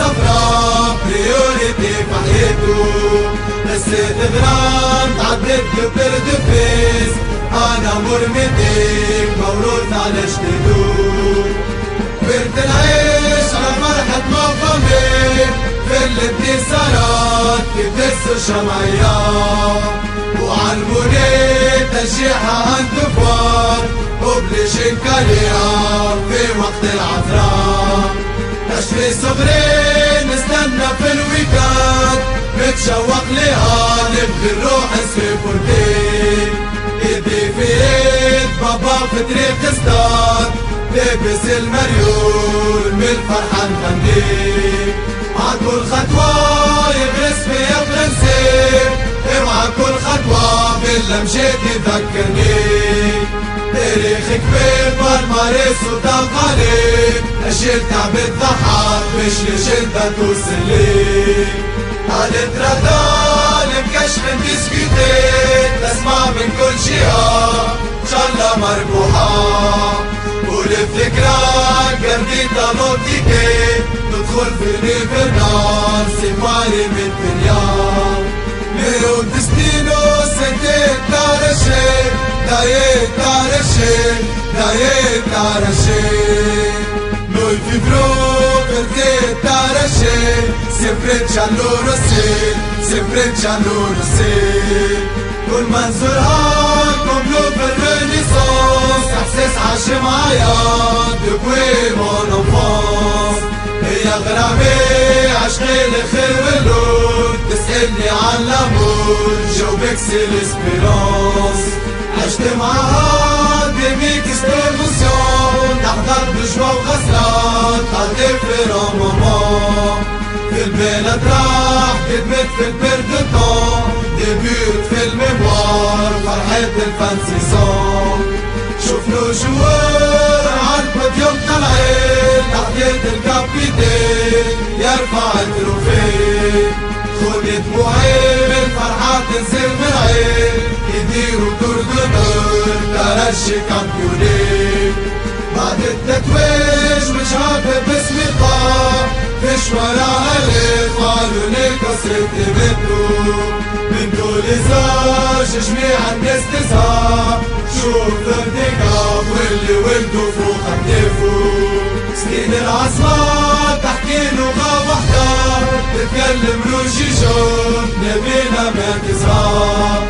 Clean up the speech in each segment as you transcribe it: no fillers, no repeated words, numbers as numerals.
صفرا بريوريتي في حياته. قصة غرام تعدت كبر دفيس، أنا مرمتك مولود على جديدو. كبرت العيش على فرحة مقامي في الانتصارات كبسوا شمعيات، وعلموني تشيحة انتفار وبليشن كاليا في وقت العذراء. نشري صغري نستنى في الويكاند، متشوق لها نبغي نروح سيفورتين. ايدي في ايد بابا في طريق ستار، لابس المريول من الفرحة نغني. مع كل خطوة يغرس فيا برنسيب، مع كل خطوة باللمشات يذكرني. تاريخ كبير بالمارس وتقاليد، اشيل تعب الضحك مش لجلدة توصل لي. قالت رضال مكشف ديسكوتيت، تسمع من كل جهة ان شاء الله مربوحة. والذكرى قرديتا نوتيكي، ندخل في ليفرنال سيباري من الدنيا. ميرو دستينو سنتين تارشي، دايت تارشي دايت تارشي. نوي في برو برديت تارشي، سيبريت شالو رسي سيبريت شالو رسي. كل منظورها كملو بالرينيسانس، احساس عاش معايا دبوي مون انفانس. هي غرامي عشقي الخير واللون، تسألني عن لامور جاوبك سي لاسبيرانس. عشت معاها دي ميكس ديموسيون، تحضر بجوى وخسران قضي في رومومون. في البلد راح كدمت في البرد طون، ديبيوت في الميموار فرحة الفان سيزون. شوفنو جوار عالبوديوم طالعين، تحديد الكابيتين يرفع التروفيه. خدي دموعي من فرحة تنزل من عين، يديروا دور دور ترشي كامبيوني. بعد التتويج مش عارف باسمي طار، فيش وراها ليه قالوا لي كسرت بنتو. بنتو لزاج جميع الناس تزهق، شوف ارتكاب واللي ولدوا فوق كتافو. سنين العصمة تحكي لغة وحدة، تتكلم روجي جون نبينا ما تزهق.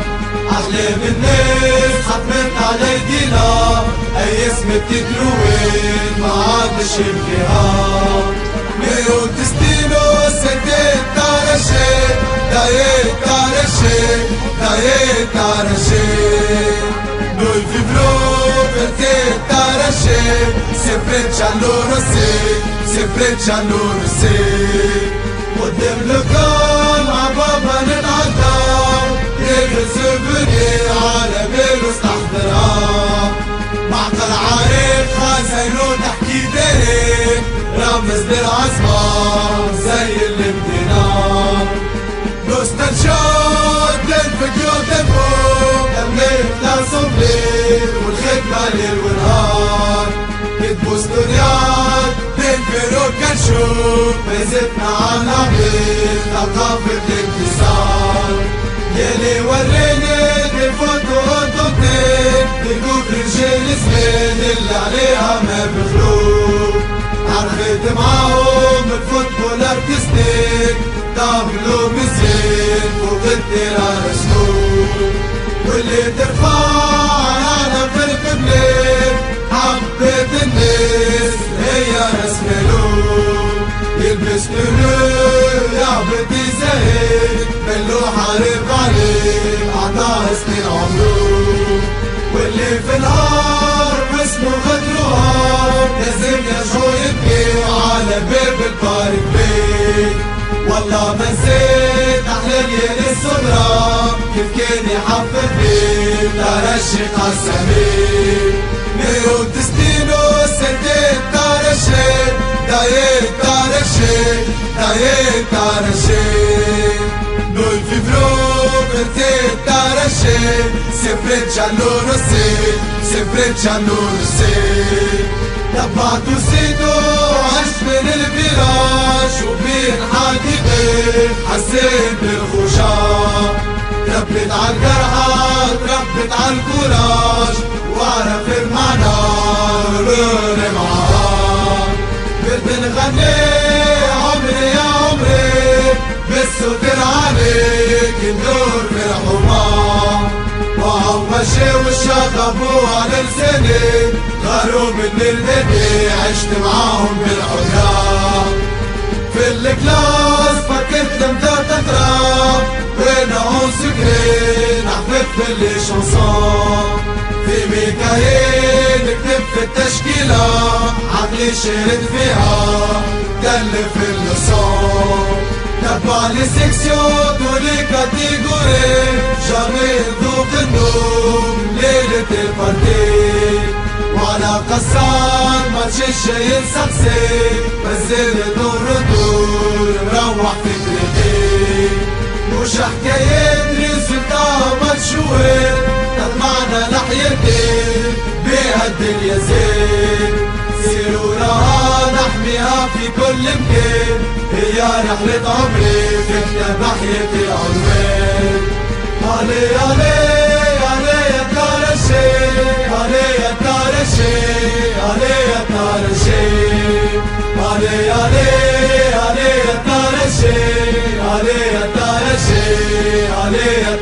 أحلام الناس ختمت على يدينا، أي اسم بتتروين ما عادش يبكيها. ميرو دستينو سنتين تارشي، دايت تارشي دايت تارشي. نوي في برو برديت تارشي، سيبريت شالو رسي سيبريت شالو رسي. قدام لكان مع بابا نتعدى، تاكل سوفونير على بالو استحضرها. معقل عارف خزينو تحكي تاريخ، رمز للعصمة زي الامتنان. نوستالجيا تنفجو تنفوق، تمليك لاسوبلير والخدمة ليل ونهار. كتبو ستوريات تنفرو كنشوف، فازتنا عالعبيد ثقافة الانتصار. يلي وريني الفوتو اوتوتيك، تلقوا في رجال زمان اللي عليها ما بخلوق. عرفت معاهم الفوتبول ارتستيك، دابلو مزيان فوق التيران رسلوك. واللي ترفع العالم في القبلة، حبيت الناس هي رسملوك. يلبس لولو يعبد زهيد، بلو حارب عليه أعطاه سنين عمره. واللي في النهار باسمه غدروها، لازم يرجعوا يبكيوا على باب البارك بيت. والله ما نسيت أحلى ليالي الصغرى، كيف كان يحفر بيت ترشي قسمي. ميرو دستينو سنتين ترشي، دايت ترشي دايت ترشي. نوي في برو برديت ترشي، سيبريت شالو رسي سيبريت شالو رسي. تبعت وسيتو عشت من الفراش وبين حديقي حسيت بالخشاع. تربيت عالجرحى تربيت عالكوراج وعرف المعنى ولوني معاه. بدي نغني عمري يا عمري بالصوت العالي ندور في الحمام. وعم ماشي والشطب على لساني غاروا من الهدي عشت معاهم بالحجاب. في الكلاس فكرت لمتى تقرا وانا اون سكرين حفظت لي شانسون. في ميكايل نكتب في التشكيلة عقلي شرد فيها كلف اللسان. تبع لي سيكسيون ولي كاتيجوري جامي نذوق النوم ليلة البارتي. وعلى قصان ماتش الشاي نسقسي بنزل دور نروح فكرتي. مش حكاية ريزلتا ماتشوين تطمعنا لحيتي بيها الدنيا زين. سيرورها نحميها في كل مكان هي رحلة عمري فتنا ناحية العنوان. علي علي علي يا كارشي علي يا كارشي علي يا كارشي علي علي علي يا كارشي علي يا كارشي علي يا